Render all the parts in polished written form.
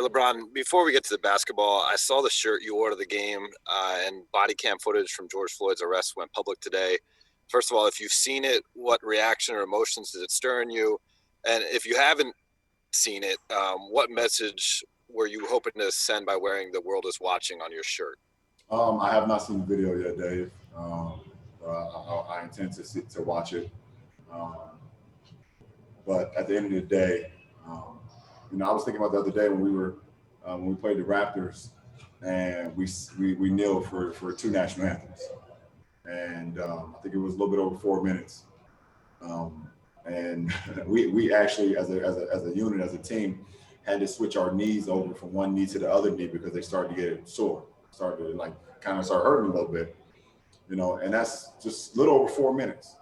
LeBron, before we get to the basketball, I saw the shirt you wore to the game, and body cam footage from George Floyd's arrest went public today. First of all, if you've seen it, what reaction or emotions did it stir in you? And if you haven't seen it, what message were you hoping to send by wearing "The World Is Watching" on your shirt? I have not seen the video yet, Dave. I intend to watch it. Um, but at the end of the day, I was thinking about the other day when we played the Raptors, and we kneeled for two national anthems, and I think it was a little bit over 4 minutes. And we actually, as a unit, as a team, had to switch our knees over from one knee to the other knee because they started to get sore, started to start hurting a little bit, and that's just a little over 4 minutes.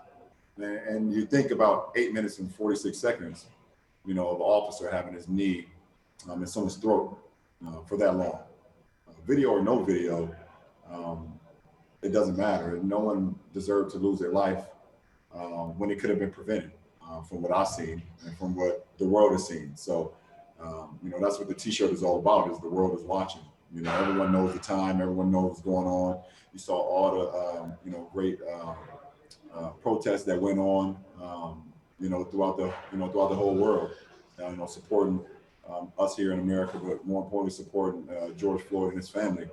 And you think about 8 minutes and 46 seconds, of an officer having his knee in someone's throat for that long. Video or no video, it doesn't matter. No one deserved to lose their life when it could have been prevented, from what I've seen and from what the world has seen. So, that's what the T-shirt is all about, is the world is watching. Everyone knows the time, everyone knows what's going on. You saw all the, great protests that went on, throughout the whole world, supporting us here in America, but more importantly, supporting George Floyd and his family.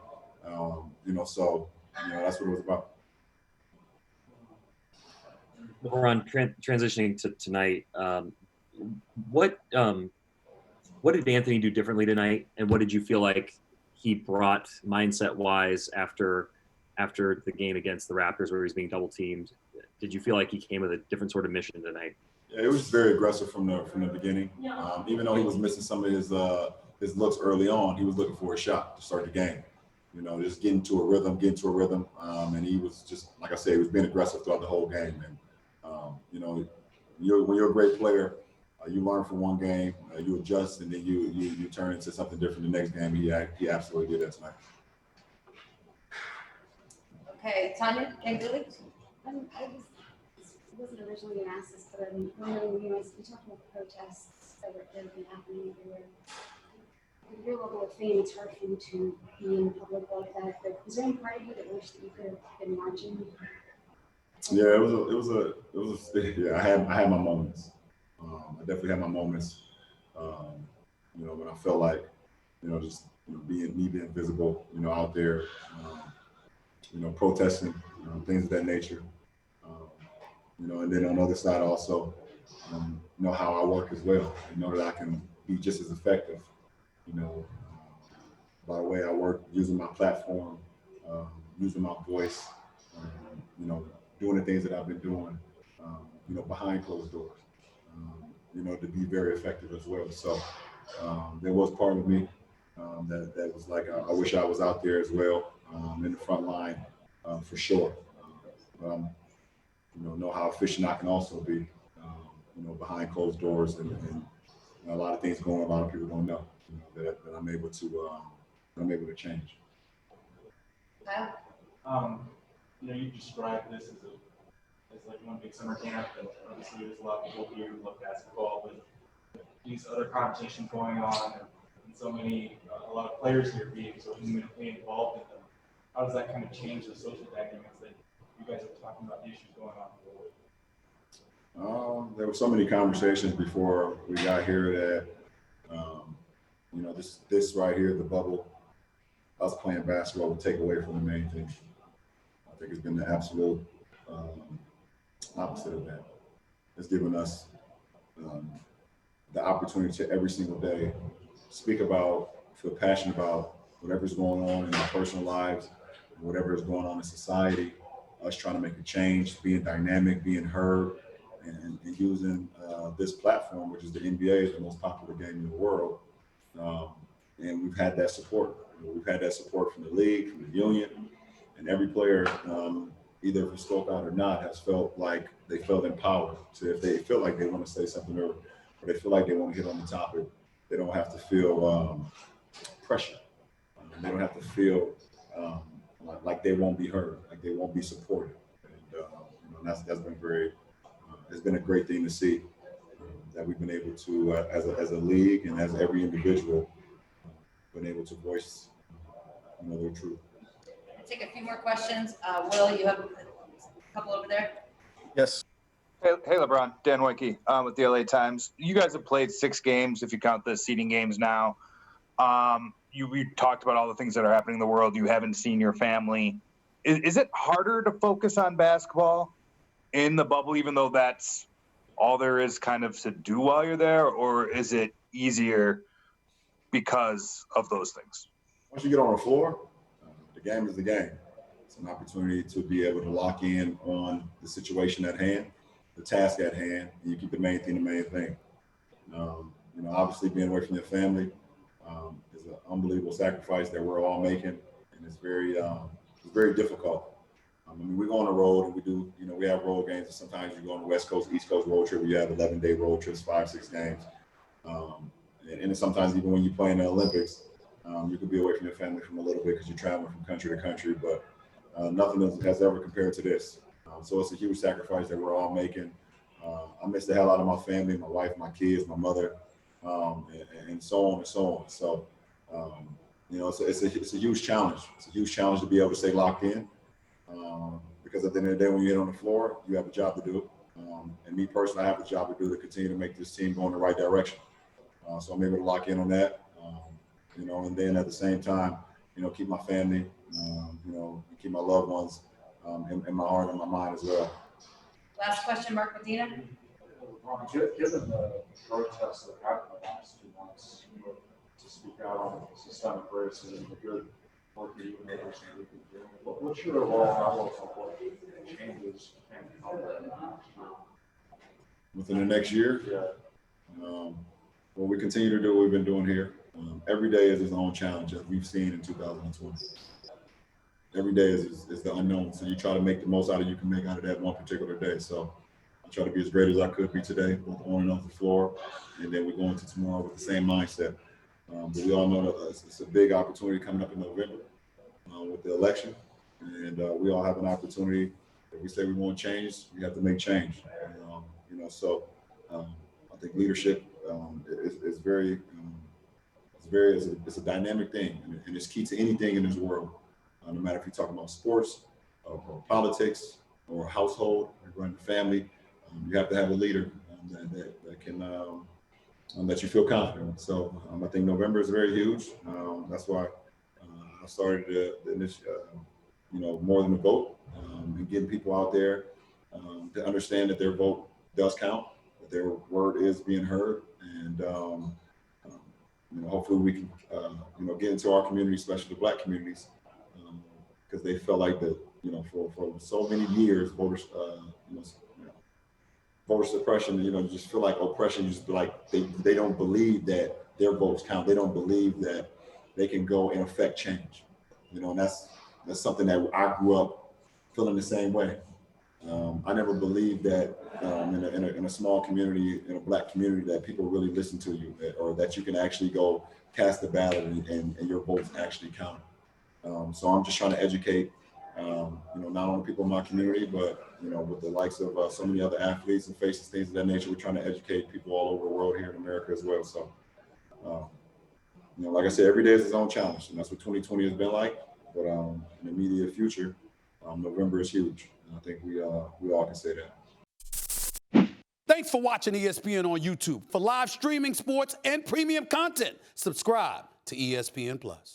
So that's what it was about. We're on transitioning to tonight. What did Anthony do differently tonight, and what did you feel like he brought mindset-wise after the game against the Raptors, where he's being double teamed? Did you feel like he came with a different sort of mission tonight? Yeah, it was very aggressive from the beginning. Even though he was missing some of his looks early on, he was looking for a shot to start the game. Just getting to a rhythm. And he was just, like I said, he was being aggressive throughout the whole game. And when you're a great player, you learn from one game, you adjust, and then you turn into something different the next game. He absolutely did that tonight. Okay, Tanya, Billy. I wasn't originally going to ask this, but I'm wondering, you talked about the protests that have been happening everywhere. With your level of fame, it's hard for you to be in public like that. But is there any part of you that wished that you could have been marching? Yeah, yeah. I had my moments. I definitely had my moments. When I felt like, being visible, out there, protesting, things of that nature. And then on the other side also, how I work as well. That I can be just as effective, by the way I work, using my platform, using my voice, doing the things that I've been doing, behind closed doors, to be very effective as well. So there was part of me that was like, I wish I was out there as well, in the front line, for sure. Know how efficient I can also be, behind closed doors, and a lot of things going on. A lot of people don't know, that I'm able to change. You described this as like one big summer camp, and obviously there's a lot of people here who love basketball, but these other competitions going on, and a lot of players here being so intimately involved in them. How does that kind of change the social dynamics that you guys are talking about, the issues going on? There were so many conversations before we got here that, this right here, the bubble, us playing basketball, will take away from the main thing. I think it's been the absolute opposite of that. It's given us the opportunity to every single day speak about, feel passionate about whatever's going on in our personal lives, whatever is going on in society, us trying to make a change, being dynamic, being heard, and using this platform, which is the NBA, is the most popular game in the world. And we've had that support. We've had that support from the league, from the union, and every player, either if he spoke out or not, has felt like they felt empowered. So if they feel like they want to say something, or they feel like they want to hit on the topic, they don't have to feel pressure. They don't have to feel like they won't be heard, like they won't be supported. And that's been very. It's been a great thing to see, that we've been able to, as a league and as every individual, been able to voice, their truth. I'll take a few more questions. Will, you have a couple over there? Yes. Hey, LeBron. Dan Wicke with the LA Times. You guys have played 6 games, if you count the seeding games now. You talked about all the things that are happening in the world. You haven't seen your family. Is it harder to focus on basketball in the bubble, even though that's all there is kind of to do while you're there? Or is it easier because of those things? Once you get on the floor, the game is the game. It's an opportunity to be able to lock in on the situation at hand, the task at hand, and you keep the main thing the main thing. Obviously being away from your family is an unbelievable sacrifice that we're all making, and it's very difficult. We go on the road and we do, we have road games, and sometimes you go on the West Coast, East Coast road trip where you have 11-day road trips, 5-6 games. And sometimes even when you play in the Olympics, you could be away from your family from a little bit because you're traveling from country to country, but nothing has ever compared to this. So it's a huge sacrifice that we're all making. I miss the hell out of my family, my wife, my kids, my mother, and so on and so on. So, it's a huge challenge. It's a huge challenge to be able to stay locked in because at the end of the day, when you get on the floor, you have a job to do. And me personally, I have a job to do to continue to make this team go in the right direction. So I'm able to lock in on that, and then at the same time, keep my family, keep my loved ones in my heart and my mind as well. Last question, Mark Medina. Given the protests that happened the last 2 months, to speak out on systemic racism, the good work that you and others have been doing, what's your overall outlook on what changes can come Within the next year? Yeah. What we continue to do what we've been doing here. Every day is its own challenge, as we've seen in 2020. Every day is the unknown, so you try to make the most out of you can make out of that one particular day. So I try to be as great as I could be today, both on and off the floor, and then we go into tomorrow with the same mindset. But we all know that it's a big opportunity coming up in November with the election, and we all have an opportunity. If we say we want change, we have to make change. I think leadership is very, it's a dynamic thing, and it's key to anything in this world. No matter if you're talking about sports or politics or household, or running a family, you have to have a leader that can that you feel confident in. So I think November is very huge. That's why I started more than a vote, and getting people out there to understand that their vote does count, that their word is being heard, and hopefully we can get into our community, especially the Black communities, because they felt like that for so many years voter suppression, you just feel like oppression. Just like they don't believe that their votes count. They don't believe that they can go and affect change. And that's something that I grew up feeling the same way. I never believed that in a small community, in a Black community, that people really listen to you, or that you can actually go cast the ballot and your votes actually count. So I'm just trying to educate, not only people in my community, but with the likes of so many other athletes and faces, things of that nature. We're trying to educate people all over the world here in America as well. So, like I said, every day is its own challenge, and that's what 2020 has been like. But in the immediate future, November is huge, and I think we all can say that. Thanks for watching ESPN on YouTube. For live streaming, sports, and premium content, subscribe to ESPN+.